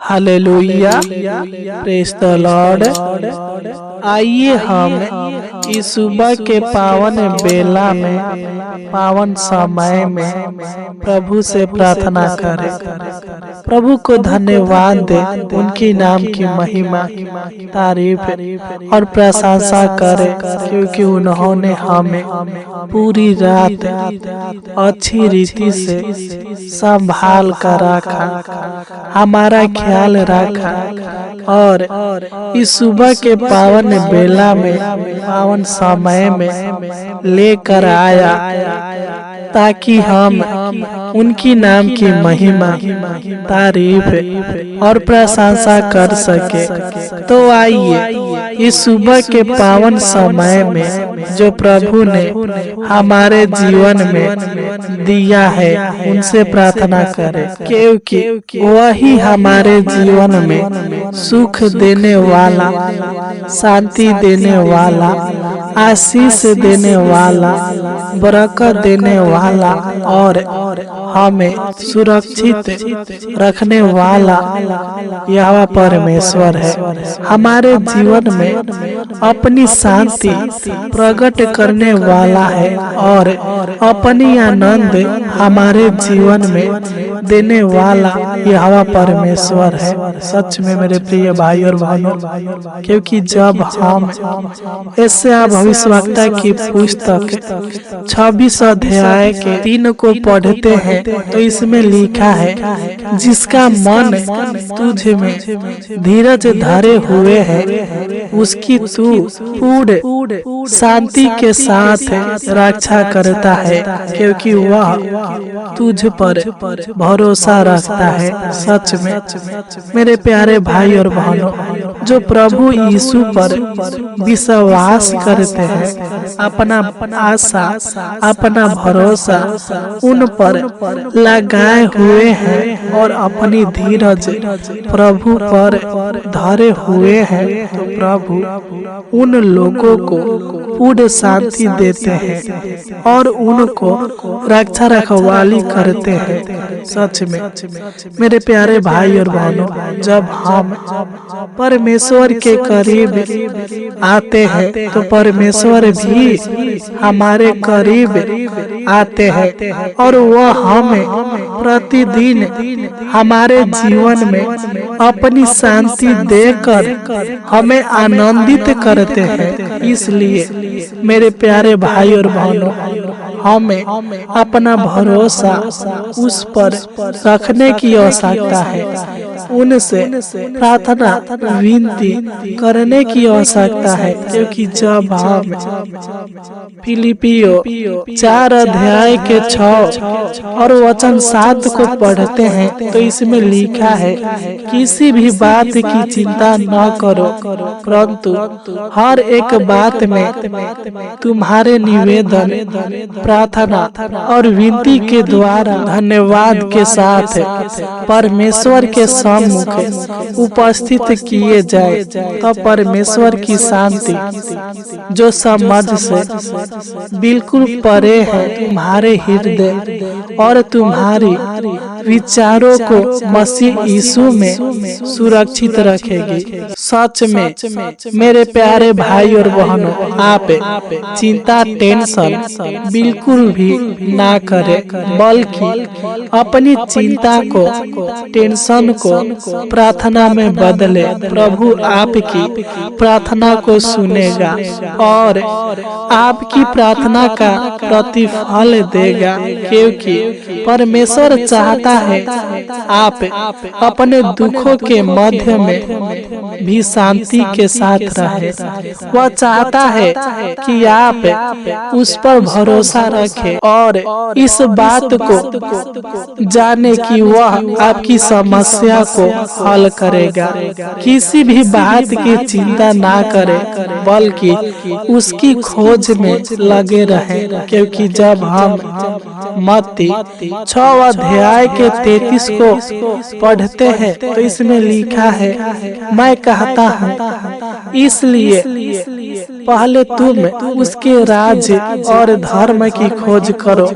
Hallelujah, praise the Lord. आइए हम इस सुबह के पावन बेला में, पावन समय में प्रभु से प्रार्थना करें, प्रभु को धन्यवाद दें, उनकी नाम की महिमा, तारीफ और प्रशंसा करें, क्योंकि उन्होंने हमें पूरी रात अच्छी रीति से संभाल कर रखा, हमारा ख्याल रखा और इस सुबह के पावन बेला में, पावन समय में लेकर आया, ताकि हम उनकी नाम की महिमा, तारीफ और प्रशंसा कर सके। तो आइए इस सुबह के पावन समय में जो प्रभु ने हमारे जीवन में दिया है, उनसे प्रार्थना करें, क्योंकि वही हमारे जीवन में सुख देने वाला, शांति देने वाला, आशीष देने वाला, बरकत देने वाला और हमें सुरक्षित रखने वाला यहोवा परमेश्वर है। हमारे जीवन में अपनी शांति प्रकट करने वाला है और अपनी आनंद हमारे जीवन में देने वाला यहोवा परमेश्वर है। सच में मेरे प्रिय भाई और बहनों, क्योंकि जब हम यशायाह भविष्यवक्ता की पुस्तक 26 अध्याय के 3 को पढ़ते हैं तो इसमें लिखा है, जिसका मन तुझ में धीरज धरे हुए है, उसकी तू पूर्ण शांति के साथ रक्षा करता है, क्योंकि वह तुझ पर भरोसा रखता है। सच में मेरे प्यारे भाई और बहनों, जो प्रभु यीशु पर विश्वास करते हैं, अपना आशा, अपना भरोसा उन पर लगाए हुए हैं और अपनी धीरज प्रभु पर धरे हुए हैं, तो प्रभु उन लोगों को पूर्ण शांति देते हैं और उनको रक्षा रखवाली करते हैं। सच में मेरे प्यारे भाई और बहनों, जब हम परमेश्वर के करीब आते हैं तो परमेश्वर भी हमारे करीब आते हैं और वह हमें प्रतिदिन हमारे जीवन में अपनी शांति देकर हमें आनंदित करते हैं। इसलिए मेरे प्यारे भाई और बहनों, हमें अपना भरोसा उस पर रखने की आवश्यकता है, उनसे प्रार्थना विनती करने की आवश्यकता है, क्योंकि जब हम फिलिपियो 4 अध्याय के 6 और वचन 7 को पढ़ते हैं तो इसमें लिखा है, किसी भी बात की चिंता न करो, परंतु हर एक बात में तुम्हारे निवेदन, प्रार्थना और विनती के द्वारा धन्यवाद के साथ परमेश्वर के सम्मुख उपस्थित किए जाए, तब परमेश्वर की शांति जो समझ से बिल्कुल परे है, तुम्हारे हृदय और तुम्हारी विचारों को मसीह यीशु में सुरक्षित रखेगी। सच में मेरे प्यारे भाई और बहनों, आप चिंता, टेंशन बिल्कुल भी ना करें, बल्कि अपनी चिंता को, टेंशन को प्रार्थना में बदले। प्रभु आपकी प्रार्थना को सुनेगा और आपकी प्रार्थना का प्रतिफल देगा, क्योंकि परमेश्वर चाहता है आप अपने दुखों के मध्य में भी शांति के साथ रहे। वह चाहता है कि आप उस पर भरोसा रखें और इस बात को जाने कि वह आपकी समस्या को हल करेगा। किसी भी बात की चिंता ना करें, बल्कि उसकी खोज में लगे रहें, क्योंकि जब हम मत्ती 6 अध्याय के 33 को पढ़ते हैं तो इसमें लिखा है, मैं कहता हूँ इसलिए पहले तुम उसके राज्य और धर्म की खोज करो,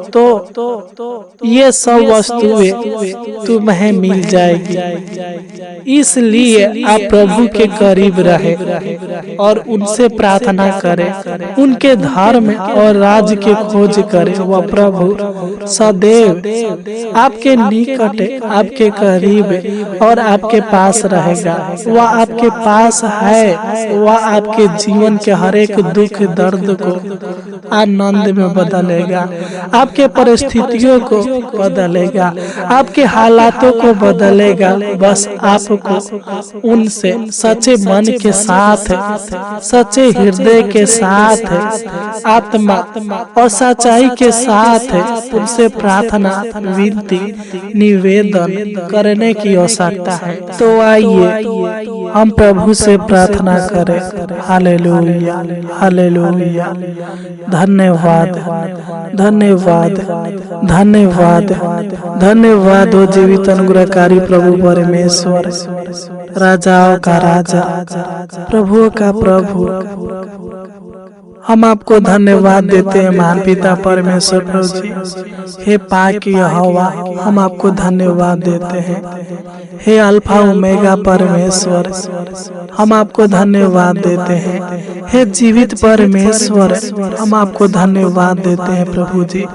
तो ये सब वस्तुएं तुम्हें मिल जाएगी। इसलिए आप प्रभु के करीब रहे और उनसे प्रार्थना करें, उनके धर्म और राज्य के खोज करें। वह प्रभु सदैव आपके निकट, आपके करीब और आपके पास रहेगा। वह आपके पास है, वह आपके जीवन के हर एक दुख दर्द को आनंद में बदलेगा, आपके परिस्थितियों को बदलेगा, आपके हालातों को बदलेगा। बस आपको उनसे सच्चे मन के साथ, सच्चे हृदय के साथ, आत्मा और सच्चाई के साथ उनसे प्रार्थना, विनती, निवेदन करने की आवश्यकता है। तो आइए हम प्रभु से प्रार्थना करें। Hallelujah, hallelujah. धन्यवाद, धन्यवाद, धन्यवाद, धन्यवाद हो जीवित अनुग्रहकारी प्रभु परमेश्वर, राजाओं का राजा, प्रभुओं का प्रभु। हम आपको धन्यवाद देते हैं महान पिता परमेश्वर प्रभु जी। हे पाक यहोवा, हम आपको धन्यवाद देते हैं। हे अल्फा ओमेगा परमेश्वर, हम आपको धन्यवाद देते हैं। हे जीवित परमेश्वर, हम आपको धन्यवाद देते हैं प्रभु जी।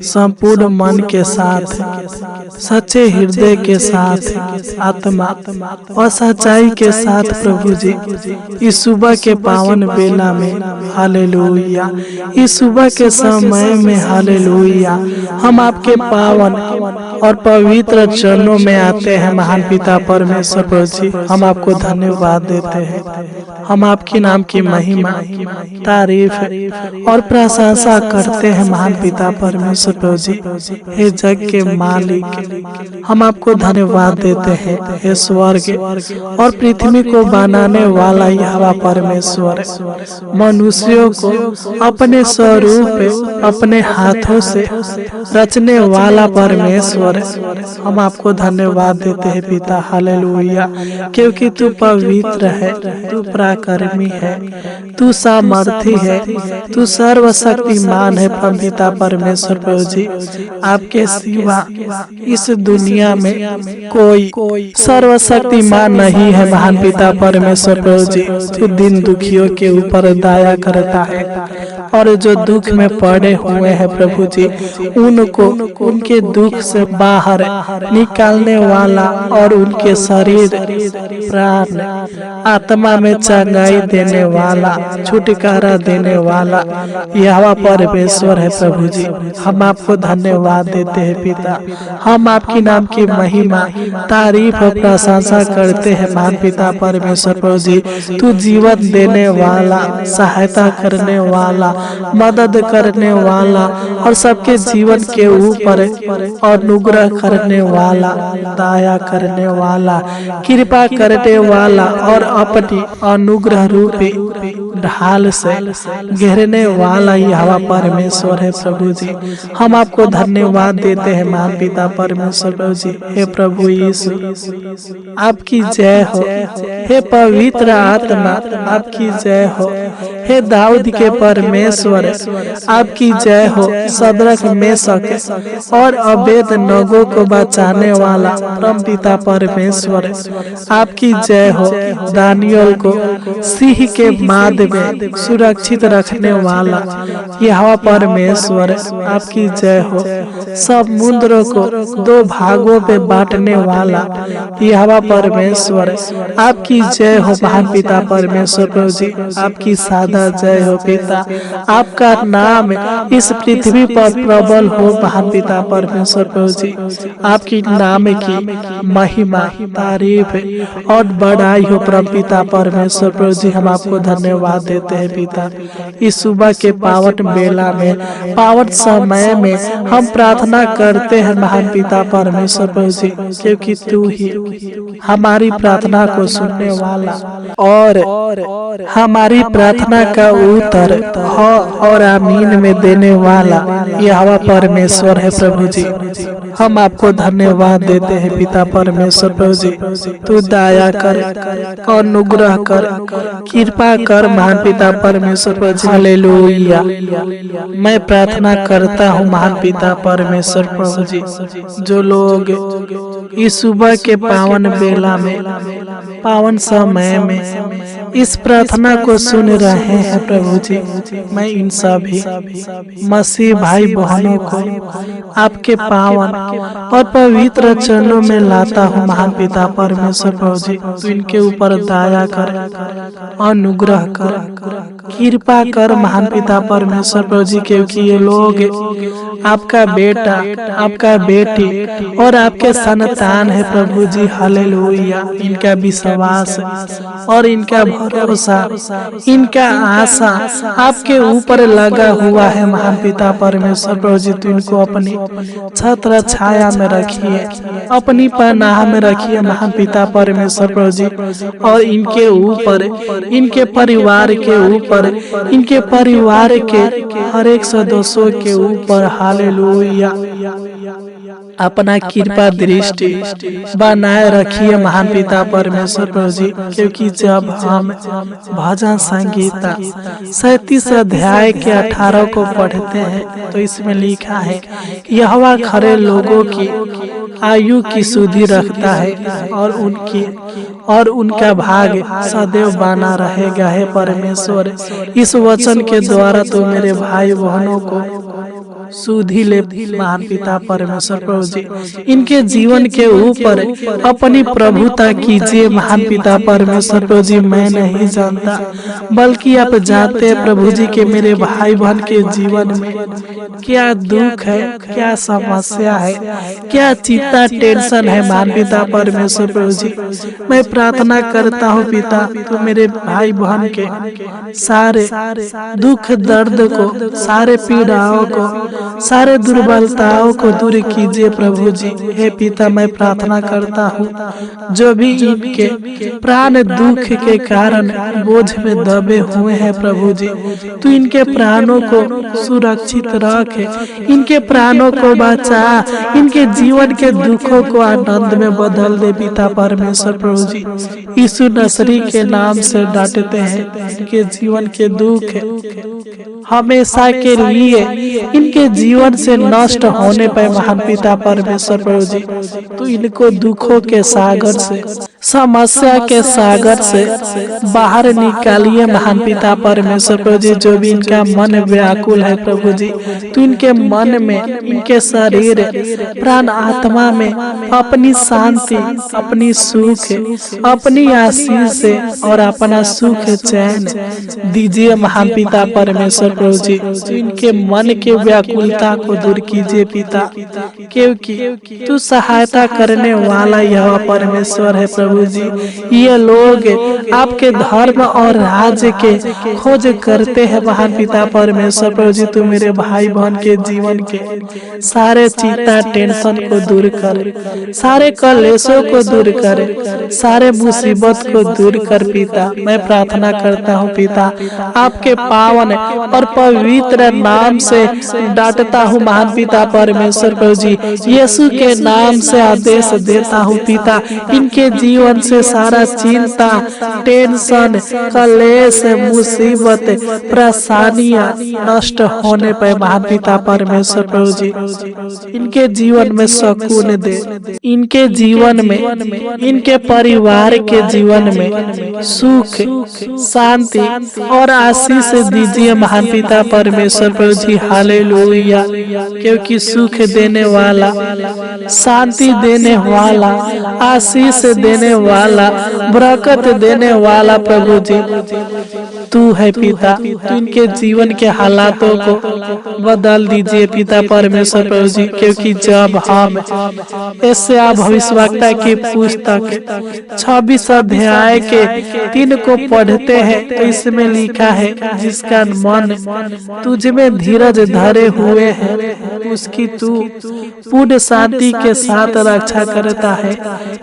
संपूर्ण मन के साथ, सच्चे हृदय के साथ, आत्मा और सच्चाई के साथ प्रभु जी, इस सुबह के पावन बेला में हालेलुया, इस सुबह के समय में हालेलुया, हम आपके पावन और पवित्र चरणों में आते हैं महान पिता परमेश्वर प्रभु जी। हम आपको धन्यवाद देते हैं। हम आपके नाम की महिमा, तारीफ और प्रशंसा करते हैं महान पिता परमेश्वर प्रभु जी। हे जग के मालिक, हम आपको धन्यवाद देते हैं। हे स्वर्ग और पृथ्वी को बनाने वाला यहोवा परमेश्वर, मनुष्यों को अपने स्वरूप, अपने हाथों से रचने वाला परमेश्वर, हम आपको धन्यवाद देते हैं पिता। हालेलुया, क्योंकि तू पवित्र है, तू पराक्रमी है, तू सामर्थी है, तू सर्वशक्तिमान है पिता परमेश्वर प्रभु जी। आपके सिवा इस दुनिया में कोई सर्वशक्तिमान नहीं है महान पिता परमेश्वर प्रभु जी। तू दिन दुखियों के ऊपर दया करता है और जो दुख में पड़े हुए हैं प्रभु जी, उनको उनके दुख से बाहर निकालने वाला और उनके शरीर, प्राण, आत्मा में चंगाई देने वाला, छुटकारा देने वाला यहोवा परमेश्वर है प्रभु जी। हम आपको धन्यवाद देते हैं पिता। हम आपकी नाम की महिमा, तारीफ और प्रशंसा करते हैं महान पिता परमेश्वर प्रभु जी। तू जीवन देने वाला, सहायता करने वाला, मदद करने वाला और सबके जीवन के ऊपर अनुग्रह करने वाला, दया करने वाला, कृपा करने वाला और अपनी अनुग्रह रूपी ढाल से घेरने वाला यहोवा परमेश्वर है प्रभु जी। हम आपको धन्यवाद देते हैं महान पिता परमेश्वर प्रभु जी। हे प्रभु यीशु, आपकी जय हो। हे पवित्र आत्मा, आपकी जय हो। हे दाऊद के परमेश्वर, आपकी जय हो। सदरक मेशक और अबेद नगो को बचाने वाला परम पिता परमेश्वर, आपकी जय हो। दानियल को सिंह के माद में सुरक्षित रखने वाला यहोवा परमेश्वर, आपकी जय हो। समुद्र को दो भागों पे बांटने वाला यहोवा परमेश्वर, आपकी जय हो महान पिता परमेश्वर प्रभु जी। आपकी सादा जय हो पिता। आपका नाम इस पृथ्वी पर प्रबल हो महान पिता परमेश्वर प्रभु जी। आपकी नाम की महिमा, तारीफ और बड़ाई हो परम पिता परमेश्वर प्रभु जी। हम आपको धन्यवाद देते हैं पिता। इस सुबह के पावन बेला में, पावन समय में हम प्रार्थना करते हैं महान पिता परमेश्वर प्रभु जी, क्योंकि तू ही हमारी प्रार्थना को सुनने वाला और हमारी प्रार्थना का उत्तर हाँ और आमीन में देने वाला यहोवा परमेश्वर है प्रभु जी। हम आपको धन्यवाद देते हैं पिता परमेश्वर प्रभु जी। तू दया कर, अनुग्रह कर, कृपा कर महान पिता परमेश्वर प्रभु जी। हालेलुया। मैं प्रार्थना करता हूँ महान पिता परमेश्वर प्रभु जी, जो लोग इस सुबह के पावन बेला में, पावन समय में इस प्रार्थना को सुन रहे हैं प्रभु जी, मैं इन सभी मसीह भाई बहनों को आपके पावन और पवित्र चरणों में लाता हूँ महान पिता परमेश्वर प्रभु जी। तू इनके ऊपर दया कर, अनुग्रह कर, कृपा कर महान पिता परमेश्वर प्रभु जी, क्योंकि ये लोग आपका बेटा, आपका बेटी और आपके संतान है प्रभु जी। हालेलुया। इनका विश्वास और इनका भरोसा, इनका आशा आपके ऊपर लगा हुआ है महान पिता परमेश्वर प्रभु जी। तो इनको अपनी छत्र छाया में रखिए, अपनी पनाह में रखिए महान पिता परमेश्वर प्रभु जी। और इनके ऊपर, इनके परिवार के ऊपर, इनके परिवार के हर एक सदस्यों के ऊपर हालेलुया अपना कृपा दृष्टि बनाए रखिए महान पिता परमेश्वर प्रभु जी। क्योंकि जब हम भजन संगीता 37 अध्याय के 18 को पढ़ते हैं तो इसमें लिखा है, यहोवा खरे लोगों की आयु की सुधि रखता है और उनका भाग सदैव बना रहेगा। है परमेश्वर, इस वचन के द्वारा तो मेरे भाई बहनों को सुधि ले महान पिता परमेश्वर प्रभु जी। इनके जीवन के ऊपर अपनी प्रभुता कीजिए महान पिता परमेश्वर प्रभु जी। मैं नहीं जानता, बल्कि आप जानते हैं प्रभु जी के मेरे भाई बहन के जीवन में क्या दुख है, क्या समस्या है, क्या चिंता टेंशन है महान पिता परमेश्वर प्रभु जी। मैं प्रार्थना करता हूँ पिता, तो मेरे भाई बहन के सारे दुख दर्द को, सारे पीड़ाओं को, सारे दुर्बलताओं को दूर कीजिए प्रभु जी। हे पिता, मैं प्रार्थना करता हूँ जो भी इनके प्राण दुख के कारण बोझ में दबे हुए हैं प्रभु जी, तू इनके प्राणों को सुरक्षित रख, इनके प्राणों को बचा, इनके जीवन के दुखों को आनंद में बदल दे पिता परमेश्वर प्रभु जी। यीशु नसरी के नाम से डांटते हैं, इनके जीवन के दुख हमेशा के लिए इनके जीवन से नष्ट होने पर महान पिता परमेश्वर प्रभु जी, तो इनको दुखों के सागर से, समस्या के सागर से बाहर निकालिए महान पिता परमेश्वर प्रभु जी। जो भी इनका मन व्याकुल है प्रभु जी, तो इनके मन में, इनके शरीर, प्राण, आत्मा में अपनी शांति, अपनी सुख, अपनी आशीष से और अपना सुख चैन दीजिए महान पिता परमेश्वर प्रभु जी। इनके मन के व्याकुलता को दूर कीजिए पिता, क्योंकि तू सहायता करने वाला यह परमेश्वर है प्रभु जी। ये लोग आपके धर्म और राज्य के खोज करते हैं महान पिता परमेश्वर प्रभु जी। तू मेरे भाई बहन के जीवन के सारे चिंता टेंशन को दूर कर, सारे कलेशों को दूर कर, सारे मुसीबत को दूर कर पिता। मैं प्रार्थना करता हूँ पिता, आपके पावन और पवित्र नाम से डांटता हूँ महान पिता परमेश्वर प्रभु जी। यीशु के नाम से आदेश देता हूँ पिता, इनके जीवन से सारा चिंता, टेंशन, कलेश, मुसीबत, परेशानियां नष्ट होने पर महान पिता परमेश्वर प्रभु जी इनके जीवन में सुकून दे, इनके जीवन में, इनके परिवार के जीवन में सुख, शांति और आशीष दीजिए महान पिता परमेश्वर प्रभु जी। हालेलुया। क्योंकि सुख देने वाला, शांति देने वाला, आशीष देने वाला, बरकत देने वाला प्रभु जी तू है पिता। तू इनके जीवन के हालातों को बदल दीजिए पिता परमेश्वर प्रभु जी। क्योंकि जब हम यशायाह भविष्यवक्ता की पुस्तक 26 अध्याय के 3 को पढ़ते हैं तो इसमें लिखा है, जिसका मन तुझ में धीरज धरे हुए हुए हैं उसकी तू पूर्ण शांति के साथ रक्षा करता है,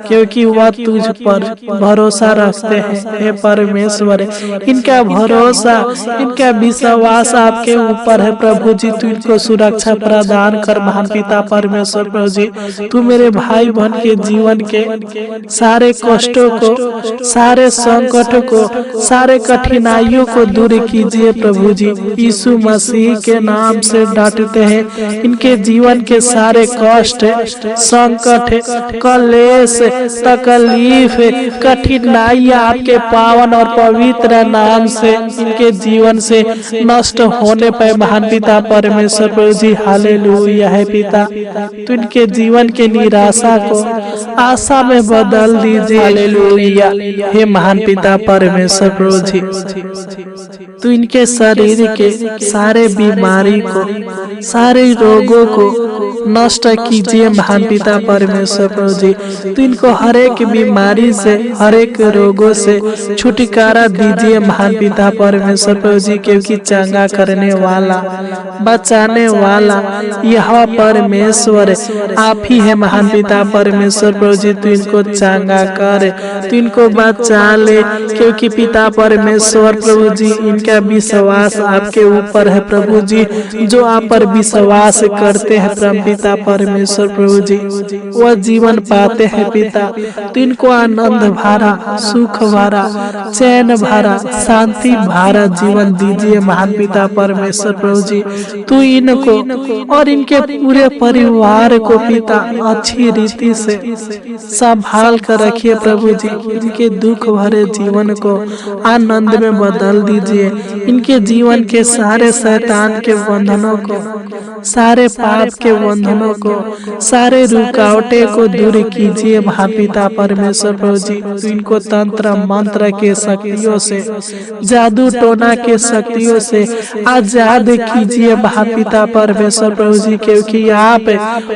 क्योंकि वह तुझ पर भरोसा रखते हैं। हे परमेश्वर, इनका भरोसा, इनका विश्वास आपके ऊपर है प्रभु जी। तू इनको सुरक्षा प्रदान कर महान पिता परमेश्वर। प्रभु जी, तू मेरे भाई बहन के जीवन के सारे कष्टों को, सारे संकटों को, सारे कठिनाइयों को दूर कीजिए प्रभु जी। यीशु मसीह के नाम से डांटते हैं इनके जीवन के सारे कष्ट, संकट, कलेश, तकलीफ, कठिनाइयां आपके पावन और पवित्र नाम से इनके जीवन से नष्ट होने पर महान पिता परमेश्वर प्रभु जी। हालेलुया है पिता, तो इनके जीवन के निराशा को आशा में बदल दीजिए। हालेलुया हे महान पिता परमेश्वर प्रभु जी, तो इनके शरीर के सारे बीमारी को, सारे रोगों को नष्ट कीजिए महान पिता परमेश्वर प्रभु जी। तो इनको हर एक बीमारी से, हर एक रोगों से छुटकारा दीजिए महान पिता परमेश्वर प्रभु जी, क्योंकि चंगा करने वाला, बचाने वाला यह परमेश्वर आप ही है महान पिता परमेश्वर प्रभु जी। तो इनको चंगा कर, तो इनको बचा ले, क्योंकि पिता परमेश्वर प्रभु जी इनका विश्वास आपके ऊपर है प्रभु जी। जो आप पर विश्वास करते हैं पिता परमेश्वर प्रभु जी, वह जीवन पाते हैं पिता। तो इनको आनंद भरा, सुख भरा, चैन भरा, शांति भरा जीवन दीजिए महान पिता परमेश्वर प्रभु जी। तो इनको और इनके पूरे परिवार को पिता अच्छी रीति से संभाल कर रखिए प्रभु जी। इनके दुख भरे जीवन को आनंद में बदल दीजिए। इनके जीवन के सारे शैतान के बंधनों को, सारे पाप के बंधनों को, सारे रुकावटें को दूर कीजिए महान पिता परमेश्वर प्रभु जी। तो इनको तंत्र मंत्र के शक्तियों से, जादू टोना के शक्तियों से आजाद कीजिए महान पिता परमेश्वर प्रभु जी, क्योंकि आप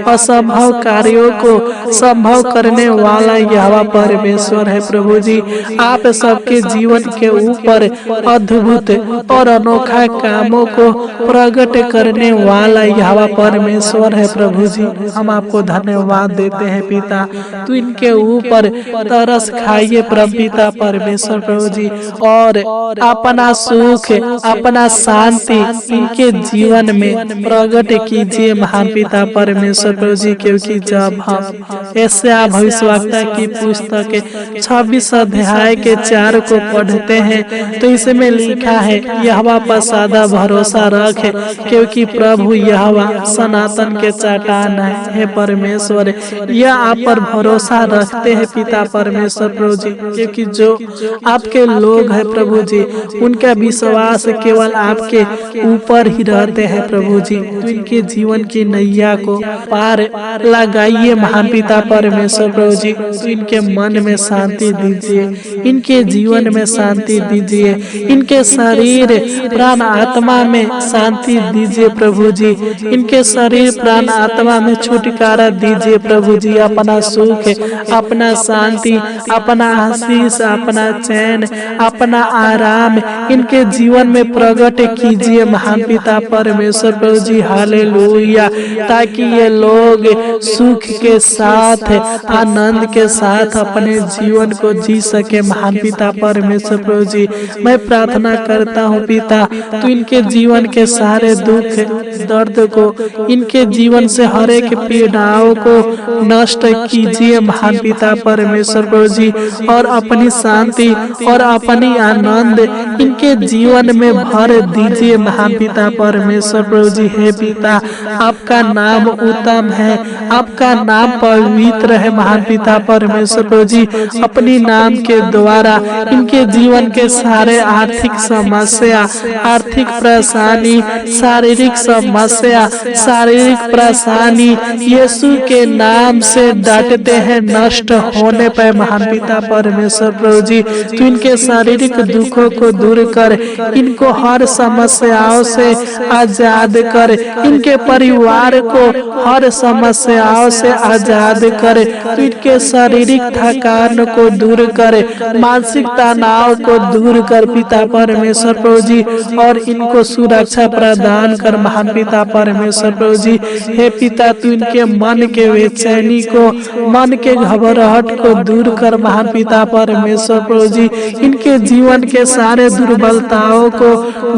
असंभव कार्यों को संभव करने वाला यहोवा परमेश्वर है प्रभु जी। आप सबके जीवन के ऊपर अद्भुत और अनोखा कामों को प्रकट करने वाला यहोवा परमेश्वर है प्रभु जी। हम आपको धन्यवाद देते हैं पिता। तो इनके ऊपर तरस खाइए परम पिता परमेश्वर प्रभु जी, और अपना सुख, अपना शांति इनके जीवन में प्रकट कीजिए महान पिता परमेश्वर प्रभु जी, क्योंकि जब हम यशायाह भविष्यवक्ता की पुस्तक 26 अध्याय के 4 को पढ़ते हैं तो इसमें लिखा है, यहोवा पर सदा भरोसा रख, क्योंकि प्रभु यहोवा सनातन के चट्टान है। हे परमेश्वर, यह आप पर भरोसा रखते हैं पिता परमेश्वर प्रभु जी, क्योंकि जो आपके लोग हैं प्रभु जी, उनका विश्वास केवल आपके ऊपर ही रहते हैं प्रभु जी। तो इनके जीवन की नैया को पार लगाइए महान पिता परमेश्वर प्रभु जी। तो इनके मन में शांति दीजिए, इनके जीवन में शांति दीजिए, इनके शरीर प्राण आत्मा में शांति दीजिए प्रभु जी। इनके शरीर प्राण आत्मा में छुटकारा दीजिए प्रभु जी। अपना सुख, अपना शांति, अपना आशीष, अपना चैन, अपना आराम इनके जीवन में प्रकट कीजिए महान पिता परमेश्वर प्रभु जी। हालेलुया, ताकि ये लोग सुख के साथ, आनंद के साथ अपने जीवन को जी सके महान पिता परमेश्वर प्रभु जी। मैं प्रार्थना करता हूँ पिता, तो इनके जीवन के सारे दुख दर्द को, इनके जीवन से हर एक पीड़ाओं को नष्ट कीजिए महान पिता परमेश्वर प्रभु जी, और अपनी शांति और अपनी आनंद इनके जीवन में भर दीजिए महान पिता परमेश्वर प्रभु जी। हे पिता, आपका नाम उत्तम है, आपका नाम पवित्र है महान पिता परमेश्वर प्रभु जी। अपनी नाम के द्वारा इनके जीवन के सारे आर्थिक समस्या, आर्थिक परेशानी, शारीरिक समस्या, शारीरिक परेशानी यीशु के नाम से डांटते हैं, नष्ट होने पर महान पिता परमेश्वर प्रभु जी। तो इनके शारीरिक दुखों को दूर कर, इनको हर समस्याओं से आजाद कर, इनके परिवार को हर समस्याओं से आजाद कर, इनके शारीरिक थकान को दूर कर, मानसिक तनाव को दूर कर पिता परमेश्वर प्रभु जी, और इनको सुरक्षा प्रदान कर महान पिता परमेश्वर प्रभु जी। हे पिता, तू इनके मन के बेचैनी को, मन के घबराहट को दूर कर महान पिता परमेश्वर प्रभु जी। इनके जीवन के सारे दुर्बलताओं को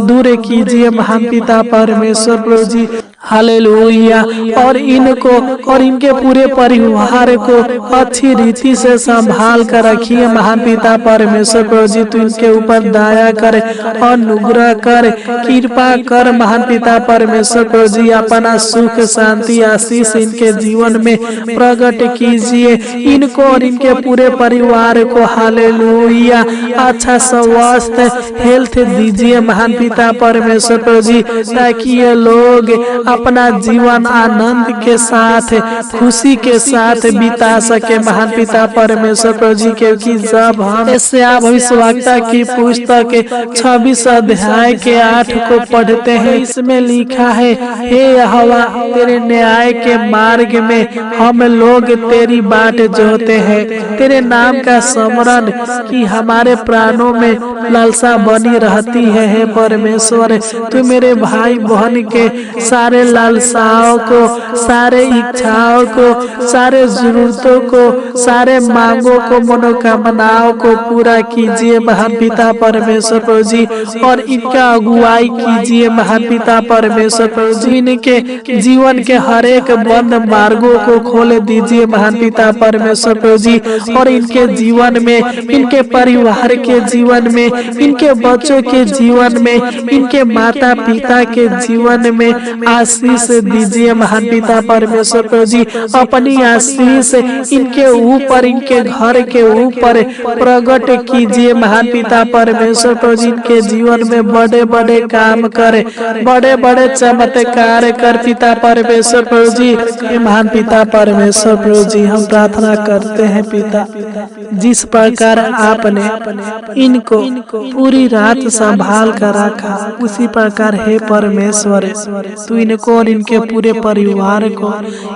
दूर कीजिए महान पिता परमेश्वर प्रभु जी। हालेलुया। और इनको और इनके पूरे परिवार को अच्छी रीति से संभाल कर रखिए महान पिता परमेश्वर प्रभु जी। तू इनके ऊपर दया कर, अनुग्रह कर, कृपा कर महान पिता परमेश्वर प्रभु जी। अपना सुख शांति आशीष इनके जीवन में प्रकट कीजिए, इनको और इनके पूरे परिवार को। हालेलुया। अच्छा स्वास्थ्य हेल्थ दीजिए महान पिता परमेश्वर प्रभु जी, ताकि ये लोग अपना जीवन आनंद के साथ, खुशी के साथ बिता सके महान पिता परमेश्वर प्रभु जी। क्योंकि जब हम यशायाह भविष्यवक्ता की पुस्तक 26 अध्याय के 8 को पढ़ते हैं, इसमें लिखा है, हे यहोवा, तेरे न्याय के मार्ग में हम लोग तेरी बाट जोते हैं। तेरे नाम का स्मरण की हमारे प्राणों में लालसा बनी रहती है। हे परमेश्वर, तू मेरे भाई बहन के सारे लालसाओं को, सारे इच्छाओं को, सारे जरूरतों को, सारे मांगों को, मनोकामनाओं को पूरा कीजिए महान पिता परमेश्वर प्रभु जी। और इनका अगुवाई कीजिए महान पिता परमेश्वर प्रभु जी। इनके जीवन के हर एक बंद मार्गों को खोल दीजिए महान पिता परमेश्वर प्रभु जी। और इनके जीवन में, इनके परिवार के जीवन में, इनके बच्चों के जीवन में, इनके माता पिता के जीवन में आशीष दीजिए महान पिता परमेश्वर प्रभु जी। अपनी आशीष इनके ऊपर, इनके घर के ऊपर प्रकट कीजिए महान पिता परमेश्वर प्रभु जी। इनके जीवन में बड़े बड़े काम करे, बड़े बड़े चमत्कार कर पिता परमेश्वर प्रभु जी। महान पिता परमेश्वर प्रभु जी, हम प्रार्थना करते हैं पिता, जिस प्रकार आपने इनको पूरी रात संभाल कर रखा, उसी प्रकार हे परमेश्वर, तू इनको और इनके पूरे परिवार को,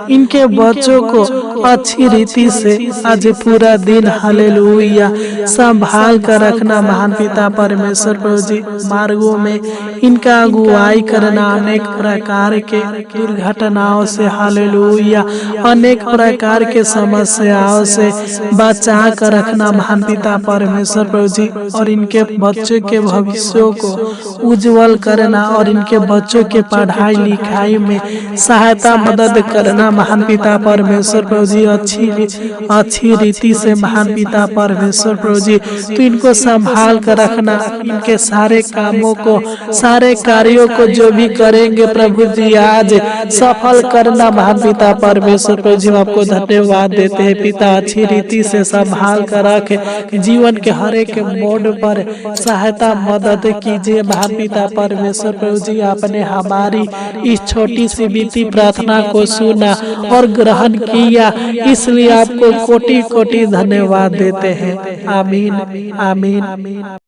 इनके बच्चों को अच्छी रीति से आज पूरा दिन हालेलुया संभाल कर रखना महान पिता परमेश्वर प्रभु जी। मार्गों में इनका अगुवाई करना, अनेक प्रकार के दुर्घटनाओं से हालेलुया, अनेक प्रकार के समस्याओं से बचा कर रखना महान पिता परमेश्वर प्रभु जी। और इनके बच्चों के भविष्यों को उज्जवल करना, और इनके बच्चों के पढ़ाई लिखाई में सहायता मदद करना महान पिता परमेश्वर प्रभु जी। अच्छी रीति से महान पिता परमेश्वर प्रभु जी, तो इनको संभाल कर रखना। इनके सारे कामों को, सारे कार्यों को जो भी करेंगे प्रभु जी आज सफल करना महान पिता परमेश्वर प्रभु जी। आपको धन्यवाद देते हैं पिता, अच्छी रीति से संभाल कर रखे, जीवन के हर एक मोड़ पर सहायता मदद कीजिए महान पिता परमेश्वर प्रभु जी। आपने हमारी इस छोटी सी बीती प्रार्थना को सुना और ग्रहण किया, इसलिए आपको कोटि कोटि धन्यवाद देते हैं। आमीन, आमीन।